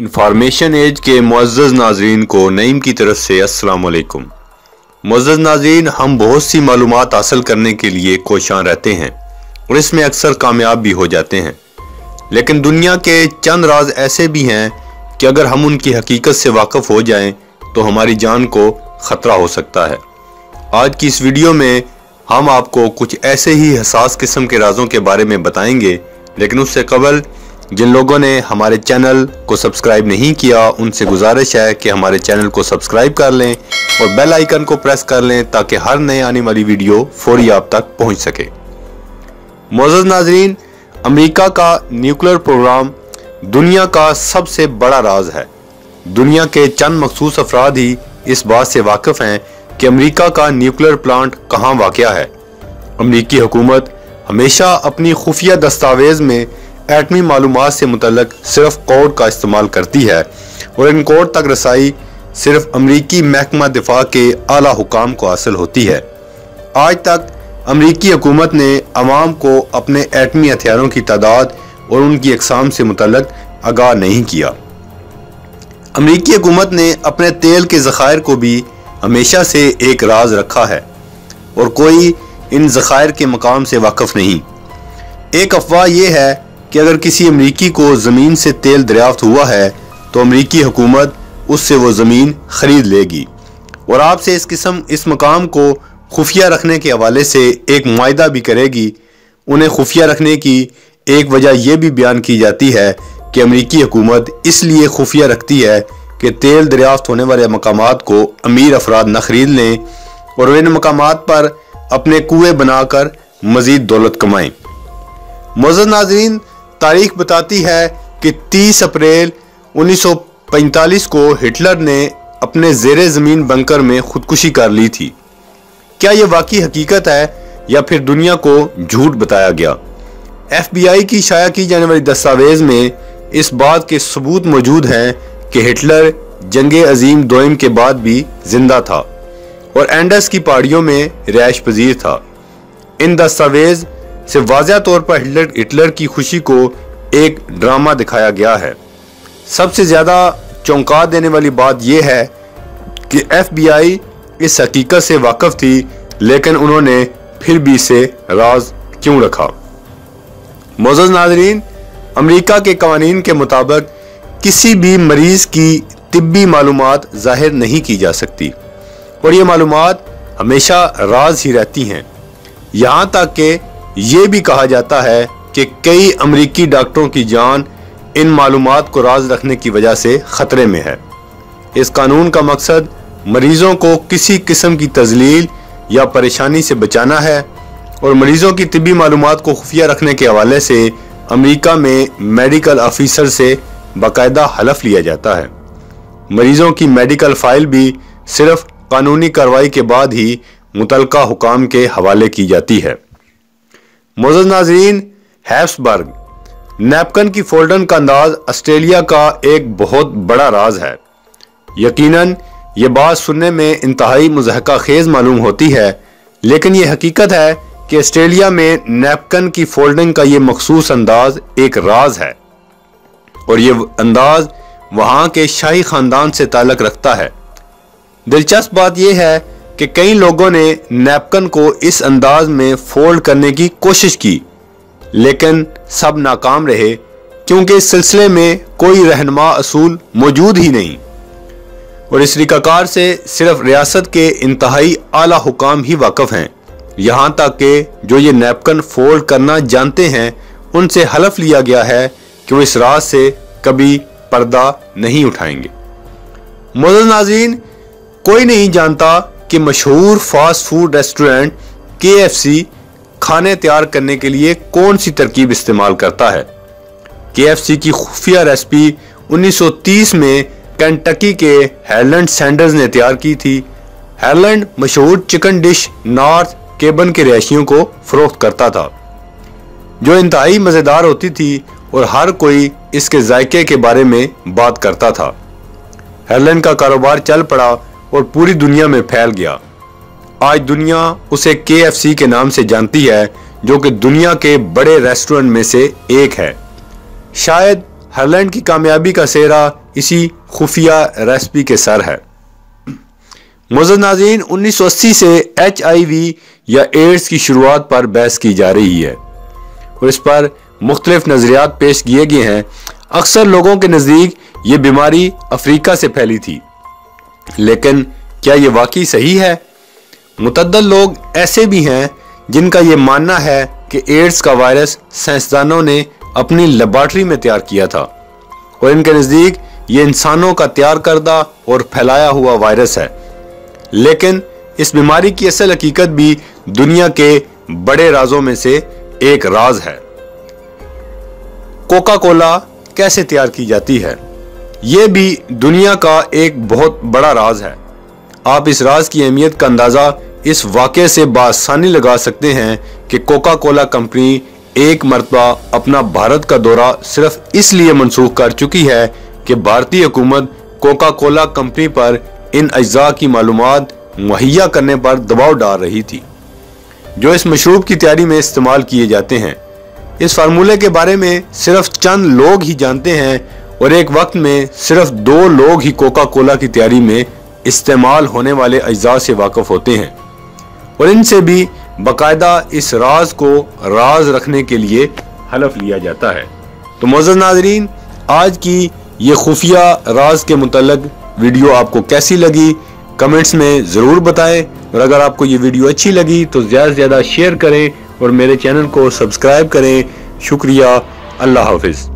Information as के मुअज़्ज़ज़ नाज़रीन को नईम की तरफ से अस्सलाम वालेकुम। मुअज़्ज़ज़ नाज़रीन, हम बहुत सी मालूमात हासिल करने के लिए कोशां रहते हैं और इसमें अक्सर कामयाब भी हो जाते हैं, लेकिन दुनिया के चंद राज ऐसे भी हैं कि अगर हम उनकी हकीकत से वाकिफ़ हो जाएं तो हमारी जान को ख़तरा हो सकता है। आज की इस वीडियो में हम आपको कुछ ऐसे ही हसास किस्म के राजों के बारे में बताएंगे, लेकिन उससे कबल जिन लोगों ने हमारे चैनल को सब्सक्राइब नहीं किया उनसे गुजारिश है कि हमारे चैनल को सब्सक्राइब कर लें और बेल आइकन को प्रेस कर लें ताकि हर नए आने वाली वीडियो फौरी आप तक पहुंच सके। मुअज़्ज़ज़ नाज़रीन, अमेरिका का न्यूक्लियर प्रोग्राम दुनिया का सबसे बड़ा राज है। दुनिया के चंद मखसूस अफराद ही इस बात से वाकिफ़ हैं कि अमेरिका का न्यूक्लियर प्लांट कहाँ वाक़या है। अमेरिकी हुकूमत हमेशा अपनी खुफिया दस्तावेज़ में एटमी मालूमात से मुतल्लक सिर्फ कोड का इस्तेमाल करती है और इन कोड तक रसाई सिर्फ अमरीकी महकमा दिफा के आला हुकाम को हासिल होती है। आज तक अमरीकी हुकूमत ने अवाम को अपने एटमी हथियारों की तादाद और उनकी अक़साम से मुतल्लक आगाह नहीं किया। अमरीकी हुकूमत ने अपने तेल के ज़खायर को भी हमेशा से एक राज रखा है और कोई इन ज़खायर के मकाम से वाकिफ़ नहीं। एक अफवाह यह है कि अगर किसी अमरीकी को ज़मीन से तेल दरियाफ्त हुआ है तो अमरीकी हुकूमत उससे वो ज़मीन ख़रीद लेगी और आपसे इस मकाम को खुफिया रखने के हवाले से एक मुआहदा भी करेगी। उन्हें खुफिया रखने की एक वजह यह भी बयान की जाती है कि अमरीकी हुकूमत इसलिए खुफिया रखती है कि तेल दरियाफ्त होने वाले मकामात को अमीर अफराद न खरीद लें और इन मकामात पर अपने कुएँ बनाकर मज़ीद दौलत कमाएँ। मुअज़्ज़ज़ नाज़रीन, तारीख बताती है कि 30 अप्रैल 1945 को हिटलर ने अपने ज़ेरे ज़मीन बंकर में खुदकुशी कर ली थी। क्या यह वाकई हकीकत है या फिर दुनिया को झूठ बताया गया? FBI की शाया की जाने वाली दस्तावेज़ में इस बात के सबूत मौजूद हैं कि हिटलर जंगे अजीम दोइम के बाद भी जिंदा था और एंडस की पहाड़ियों में रिहाइश पजीर था। इन दस्तावेज़ से वाज़ह तौर पर हिटलर की खुशी को एक ड्रामा दिखाया गया है। सबसे ज़्यादा चौंका देने वाली बात यह है कि FBI इस हकीकत से वाकिफ़ थी, लेकिन उन्होंने फिर भी इसे राज क्यों रखा? मुअज़्ज़ज़ नाज़रीन, अमेरिका के कवानीन के मुताबिक किसी भी मरीज़ की तिब्बी मालूमात ज़ाहिर नहीं की जा सकती और ये मालूमात हमेशा राज ही रहती हैं। यहाँ तक कि ये भी कहा जाता है कि कई अमरीकी डॉक्टरों की जान इन मालूमात को राज रखने की वजह से ख़तरे में है। इस कानून का मकसद मरीज़ों को किसी किस्म की तज़लील या परेशानी से बचाना है और मरीज़ों की तिब्बी मालूमात को खुफिया रखने के हवाले से अमरीका में मेडिकल ऑफिसर से बाकायदा हलफ लिया जाता है। मरीज़ों की मेडिकल फ़ाइल भी सिर्फ कानूनी कार्रवाई के बाद ही मुतलका हुकाम के हवाले की जाती है। मुअज़्ज़ज़ नाज़रीन, हैब्सबर्ग नैपकिन की फोल्डन का अंदाज ऑस्ट्रेलिया का एक बहुत बड़ा राज है। यकीनन ये बात सुनने में इंतहाई मुज़हका खेज़ मालूम होती है, लेकिन ये हकीकत है कि ऑस्ट्रेलिया में नैपकिन की फोल्डिंग का ये मखसूस अंदाज एक राज है और ये अंदाज वहाँ के शाही ख़ानदान से ताल्लुक़ रखता है। दिलचस्प बात यह है कि कई लोगों ने नैपकिन को इस अंदाज में फोल्ड करने की कोशिश की, लेकिन सब नाकाम रहे क्योंकि इस सिलसिले में कोई रहनुमा असूल मौजूद ही नहीं और इस तरीक़ाकार से सिर्फ रियासत के इंतहाई आला हुकाम ही वाकिफ़ हैं। यहाँ तक कि जो ये नैपकिन फोल्ड करना जानते हैं उनसे हलफ लिया गया है कि वो इस राज से कभी पर्दा नहीं उठाएंगे। मुअज़्ज़ज़ नाज़रीन, कोई नहीं जानता कि मशहूर फास्ट फूड रेस्टोरेंट KFC खाने तैयार करने के लिए कौन सी तरकीब इस्तेमाल करता है। KFC की खुफिया रेसिपी 1930 में केंटकी के हैरलैंड सैंडर्स ने तैयार की थी। हैरलैंड मशहूर चिकन डिश नॉर्थ केबन के रहायशियों को फरोख्त करता था, जो इंतहाई मज़ेदार होती थी और हर कोई इसके जायके के बारे में बात करता था। हैरलैंड का कारोबार चल पड़ा और पूरी दुनिया में फैल गया। आज दुनिया उसे KFC के नाम से जानती है, जो कि दुनिया के बड़े रेस्टोरेंट में से एक है। शायद हालैंड की कामयाबी का सेहरा इसी खुफिया रेसिपी के सर है। मुअज़्ज़ज़ नाज़रीन, 1980 से HIV या एड्स की शुरुआत पर बहस की जा रही है और इस पर मुख्तलिफ नज़रियात पेश किए गए हैं। अक्सर लोगों के नज़दीक ये बीमारी अफ्रीका से फैली थी, लेकिन क्या ये वाकई सही है? मुतअद्दिद लोग ऐसे भी हैं जिनका ये मानना है कि एड्स का वायरस साइंसदानों ने अपनी लेबॉर्ट्री में तैयार किया था और इनके नज़दीक ये इंसानों का तैयार करदा और फैलाया हुआ वायरस है। लेकिन इस बीमारी की असल हकीकत भी दुनिया के बड़े राजों में से एक राज है। कोका कोला कैसे तैयार की जाती है, यह भी दुनिया का एक बहुत बड़ा राज है। आप इस राज की अहमियत का अंदाजा इस वाक़े से बासानी लगा सकते हैं कि कोका कोला कंपनी एक मरतबा अपना भारत का दौरा सिर्फ इसलिए मनसूख कर चुकी है कि भारतीय हुकूमत कोका कोला कंपनी पर इन अज्जा की मालूमात मुहैया करने पर दबाव डाल रही थी जो इस मशरूब की तैयारी में इस्तेमाल किए जाते हैं। इस फार्मूले के बारे में सिर्फ चंद लोग ही जानते हैं और एक वक्त में सिर्फ 2 लोग ही कोका कोला की तैयारी में इस्तेमाल होने वाले अज्जा से वाकिफ होते हैं और इनसे भी बाकायदा इस राज को राज रखने के लिए हलफ लिया जाता है। तो मुअज़्ज़ज़ नाज़रीन, आज की ये खुफिया राज के मुतल्लिक़ वीडियो आपको कैसी लगी कमेंट्स में ज़रूर बताएं और अगर आपको ये वीडियो अच्छी लगी तो ज़्यादा से ज़्यादा शेयर करें और मेरे चैनल को सब्सक्राइब करें। शुक्रिया। अल्लाह हाफ़िज़।